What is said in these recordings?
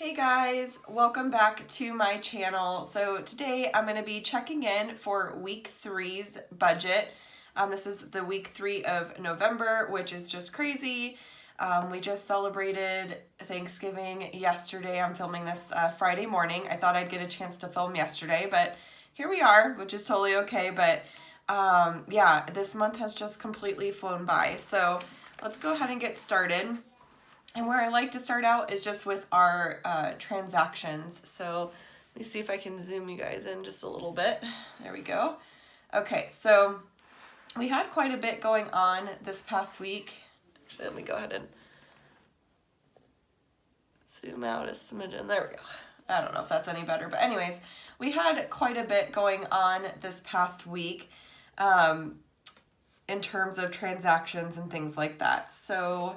Hey guys, welcome back to my channel. So today I'm going to be checking in for week 3's budget. This is the week 3 of November, which is just crazy. We just celebrated Thanksgiving yesterday. I'm filming this Friday morning. I thought I'd get a chance to film yesterday, but here we are, which is totally okay. But yeah, this month has just completely flown by. So let's go ahead and get started. And where I like to start out is just with our transactions. So let me see if I can zoom you guys in just a little bit. There we go. Okay, so we had quite a bit going on this past week. Actually, let me go ahead and zoom out a smidgen. There we go. I don't know if that's any better, but anyways, we had quite a bit going on this past week in terms of transactions and things like that. So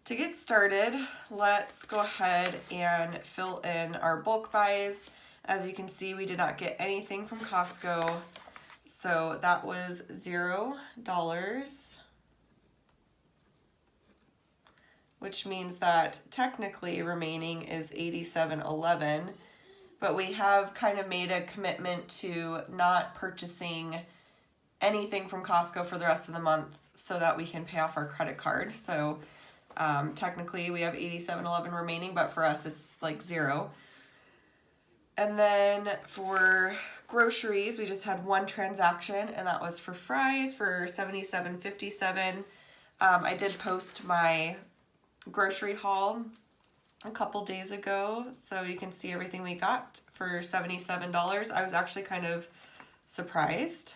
to get started, let's go ahead and fill in our bulk buys. As you can see, we did not get anything from Costco, so that was $0, which means that technically remaining is $87.11, but we have kind of made a commitment to not purchasing anything from Costco for the rest of the month so that we can pay off our credit card. So technically we have $87.11 remaining, but for us it's like 0. And then for groceries, we just had one transaction, and that was for fries for $77.57. I did post my grocery haul a couple days ago, so you can see everything we got for $77. I was actually kind of surprised.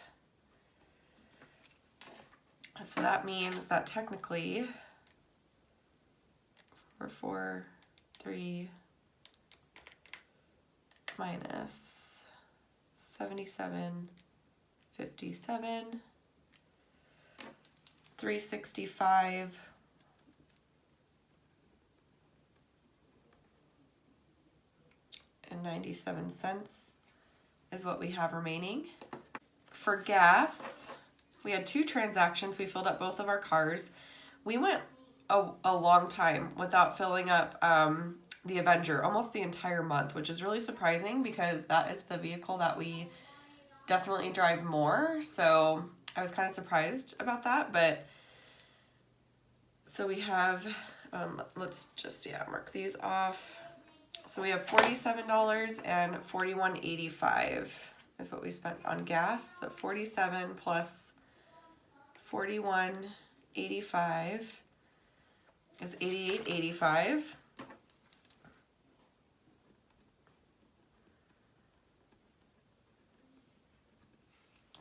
So that means that technically 443 minus 77.57, 365 and 97 cents is what we have remaining. For gas, we had 2 transactions. We filled up both of our cars. We went a long time without filling up the Avenger, almost the entire month, which is really surprising because that is the vehicle that we definitely drive more. So I was kind of surprised about that. But so we have, let's just, mark these off. So we have $47 and $41.85 is what we spent on gas. So 47 plus 41.85 is $88.85.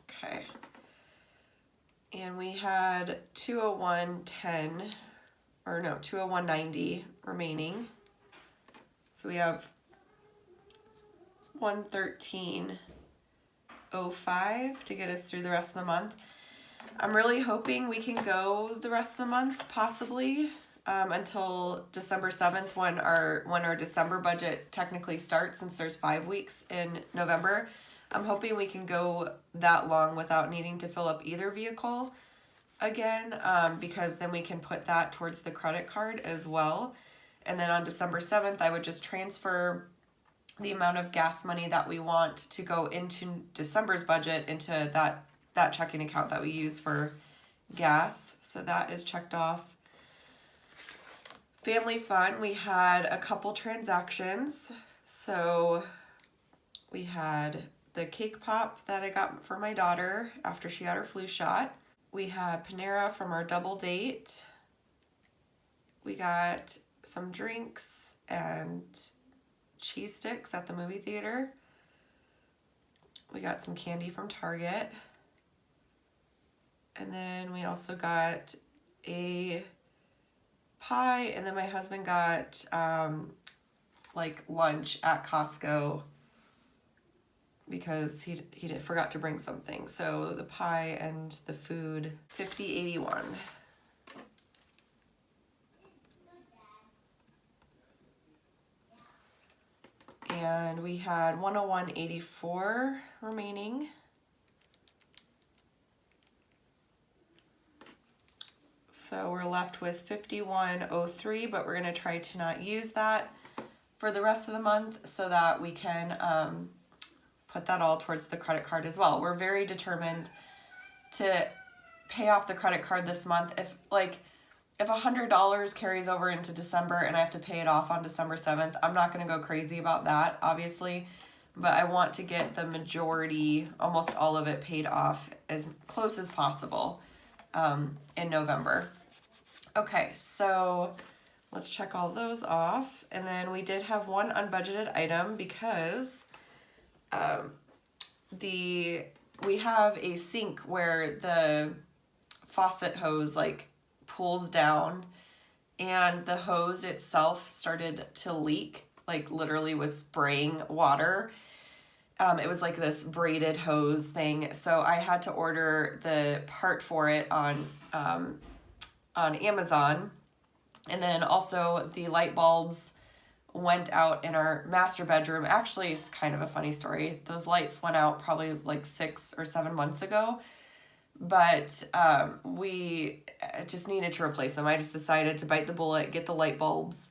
Okay. And we had 201.10, or no, 201.90 remaining. So we have 113.05 to get us through the rest of the month. I'm really hoping we can go the rest of the month, possibly, until December 7th when our December budget technically starts, since there's 5 weeks in November. I'm hoping we can go that long without needing to fill up either vehicle again, because then we can put that towards the credit card as well. And then on December 7th, I would just transfer the amount of gas money that we want to go into December's budget into that checking account that we use for gas. So that is checked off. Family fun, we had a couple transactions. So we had the cake pop that I got for my daughter after she had her flu shot. We had Panera from our double date. We got some drinks and cheese sticks at the movie theater. We got some candy from Target. And then we also got a pie, and then my husband got like lunch at Costco because he forgot to bring something. So the pie and the food, $50.81. And we had $101.84 remaining. So we're left with $51.03, but we're going to try to not use that for the rest of the month so that we can put that all towards the credit card as well. We're very determined to pay off the credit card this month. If $100 carries over into December and I have to pay it off on December 7th, I'm not going to go crazy about that, obviously, but I want to get the majority, almost all of it, paid off as close as possible in November. Okay, so let's check all those off. And then we did have one unbudgeted item because we have a sink where the faucet hose like pulls down and the hose itself started to leak, like literally was spraying water. It was like this braided hose thing. So I had to order the part for it on Amazon. And then also the light bulbs went out in our master bedroom. Actually, it's kind of a funny story. Those lights went out probably like 6 or 7 months ago, but we just needed to replace them. I just decided to bite the bullet, get the light bulbs.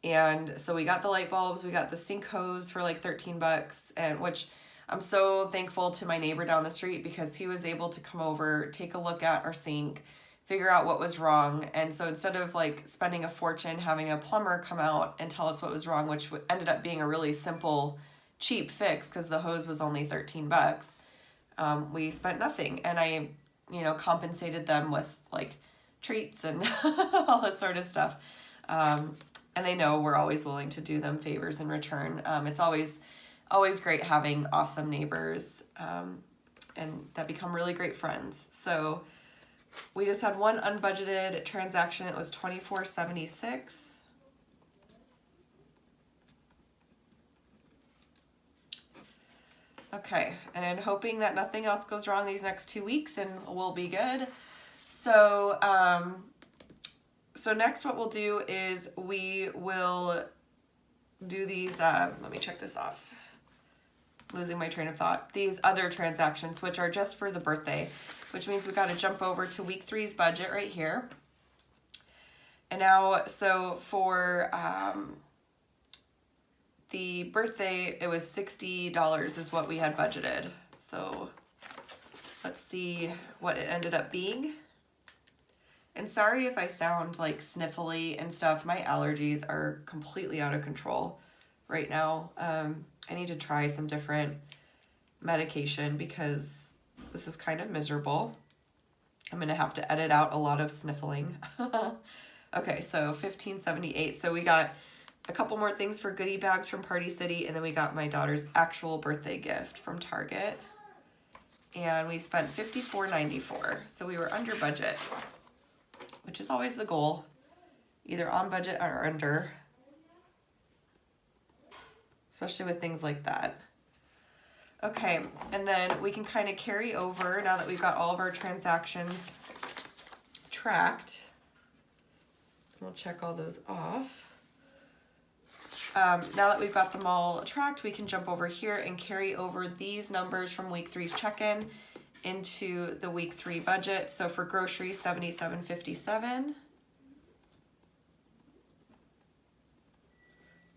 And so we got the light bulbs, we got the sink hose for like $13, and which I'm so thankful to my neighbor down the street because he was able to come over, take a look at our sink, figure out what was wrong. And so instead of like spending a fortune having a plumber come out and tell us what was wrong, which ended up being a really simple, cheap fix because the hose was only $13, we spent nothing. And I, compensated them with like treats and all that sort of stuff. And they know we're always willing to do them favors in return. It's always great having awesome neighbors and that become really great friends. So we just had one unbudgeted transaction. It was $24.76. Okay, and hoping that nothing else goes wrong these next 2 weeks and we'll be good. So, so next what we'll do is we will do these, let me check this off. Losing my train of thought. These other transactions, which are just for the birthday, which means we got to jump over to week 3's budget right here. And now, so for the birthday, it was $60 is what we had budgeted. So let's see what it ended up being. And sorry if I sound like sniffly and stuff. My allergies are completely out of control right now. I need to try some different medication because this is kind of miserable. I'm going to have to edit out a lot of sniffling. Okay, so $15.78. So we got a couple more things for goodie bags from Party City, and then we got my daughter's actual birthday gift from Target. And we spent $54.94. So we were under budget, which is always the goal, either on budget or under, especially with things like that. Okay, and then we can kind of carry over now that we've got all of our transactions tracked. We'll check all those off. Now that we've got them all tracked, we can jump over here and carry over these numbers from week 3's check-in into the week 3 budget. So for groceries, $77.57.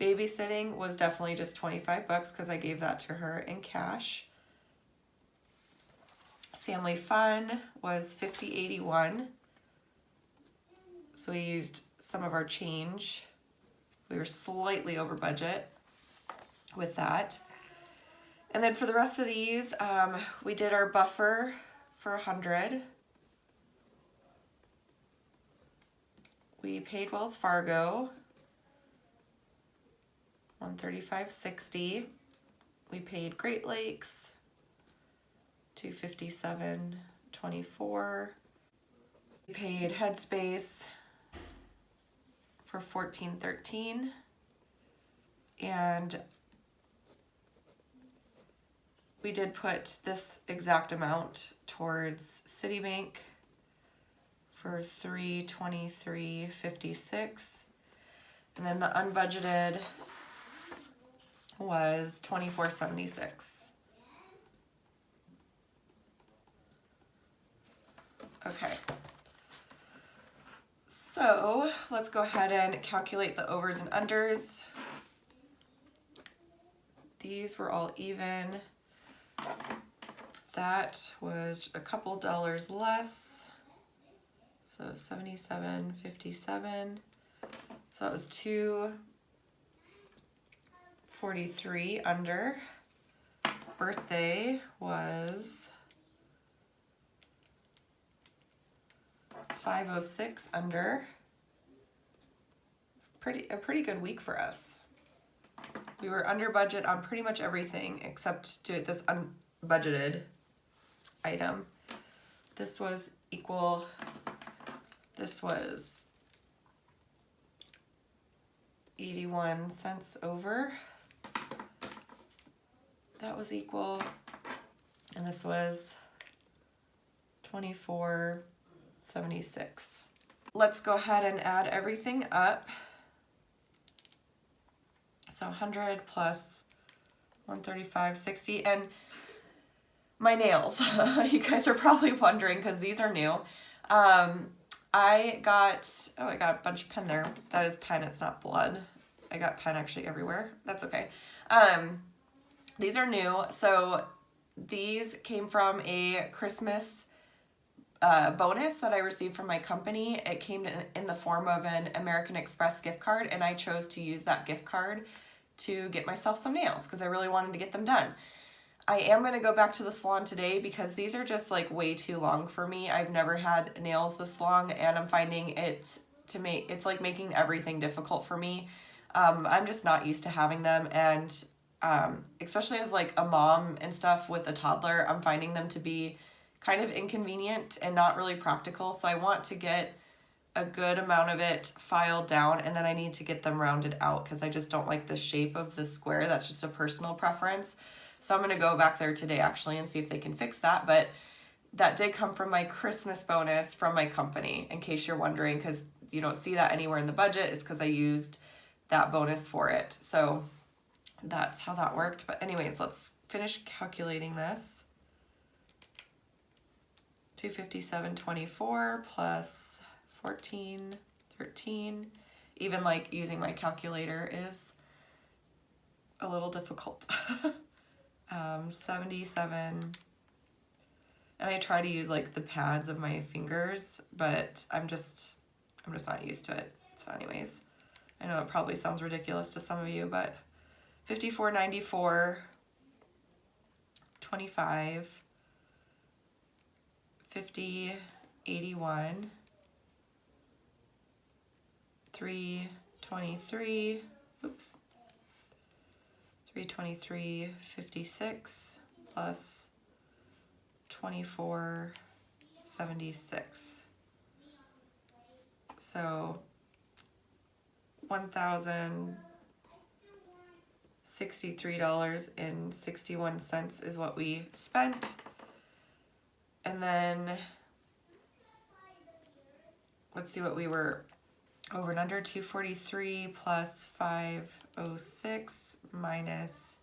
Babysitting was definitely just $25 because I gave that to her in cash. Family fun was $50.81. So we used some of our change. We were slightly over budget with that. And then for the rest of these, we did our buffer for $100. We paid Wells Fargo $135.60. We paid Great Lakes $257.24. We paid Headspace for $14.13, and we did put this exact amount towards Citibank for $323.56, and then the unbudgeted was $24.76. Okay. So let's go ahead and calculate the overs and unders. these were all even. That was a couple dollars less. So $77.57. So that was $243 under. Birthday was $506 under. It's a pretty good week for us. We were under budget on pretty much everything except to this unbudgeted item. This was equal. This was 81 cents over. That was equal. And this was 24.76. Let's go ahead and add everything up. So 100 plus 135.60, and my nails. You guys are probably wondering because these are new. I got a bunch of pen there. That is pen, it's not blood. I got pen actually everywhere. That's okay. These are new. So these came from a Christmas bonus that I received from my company. It came in the form of an American Express gift card, and I chose to use that gift card to get myself some nails because I really wanted to get them done. I am going to go back to the salon today because these are just like way too long for me. I've never had nails this long, and I'm finding it's like making everything difficult for me. I'm just not used to having them, and especially as like a mom and stuff with a toddler, I'm finding them to be kind of inconvenient and not really practical. So I want to get a good amount of it filed down, and then I need to get them rounded out because I just don't like the shape of the square. That's just a personal preference. So I'm going to go back there today actually and see if they can fix that. But that did come from my Christmas bonus from my company, in case you're wondering, because you don't see that anywhere in the budget. It's because I used that bonus for it. So that's how that worked. But anyways, let's finish calculating this. 257.24 plus 14.13. Even like using my calculator is a little difficult. 77. And I try to use like the pads of my fingers, but I'm just not used to it. So anyways, I know it probably sounds ridiculous to some of you, but 54.94, 25, 50.81, 323, oops, 323.56 plus 24.76. So $1,063.61 is what we spent. And then let's see what we were over and under. 243 plus 506 minus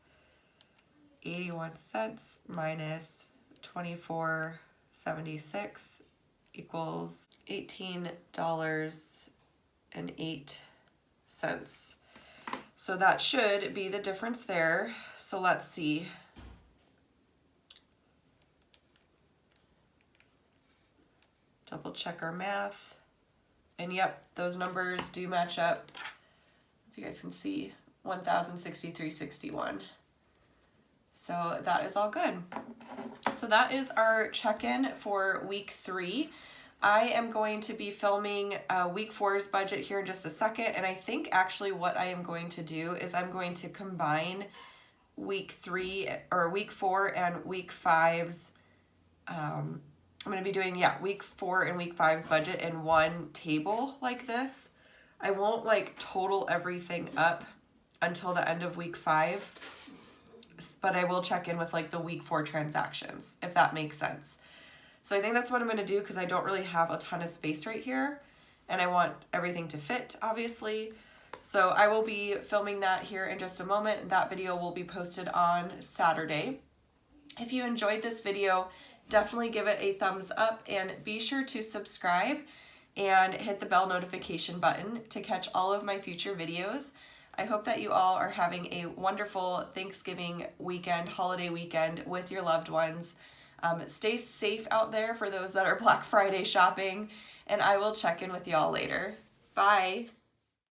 81 cents minus 24.76 equals $18.08. So that should be the difference there. So let's see. Double check our math. And yep, those numbers do match up. If you guys can see, 1,063.61. So that is all good. So that is our check-in for week 3. I am going to be filming week 4's budget here in just a second, and I think actually what I am going to do is I'm going to combine week 4 and week 5's I'm going to be doing, week 4 and week 5's budget in one table like this. I won't like total everything up until the end of week 5, but I will check in with like the week 4 transactions, if that makes sense. So I think that's what I'm going to do because I don't really have a ton of space right here, and I want everything to fit, obviously. So I will be filming that here in just a moment, and that video will be posted on Saturday. If you enjoyed this video, definitely give it a thumbs up, and be sure to subscribe and hit the bell notification button to catch all of my future videos. I hope that you all are having a wonderful Thanksgiving weekend, holiday weekend with your loved ones. Stay safe out there for those that are Black Friday shopping, and I will check in with y'all later. Bye.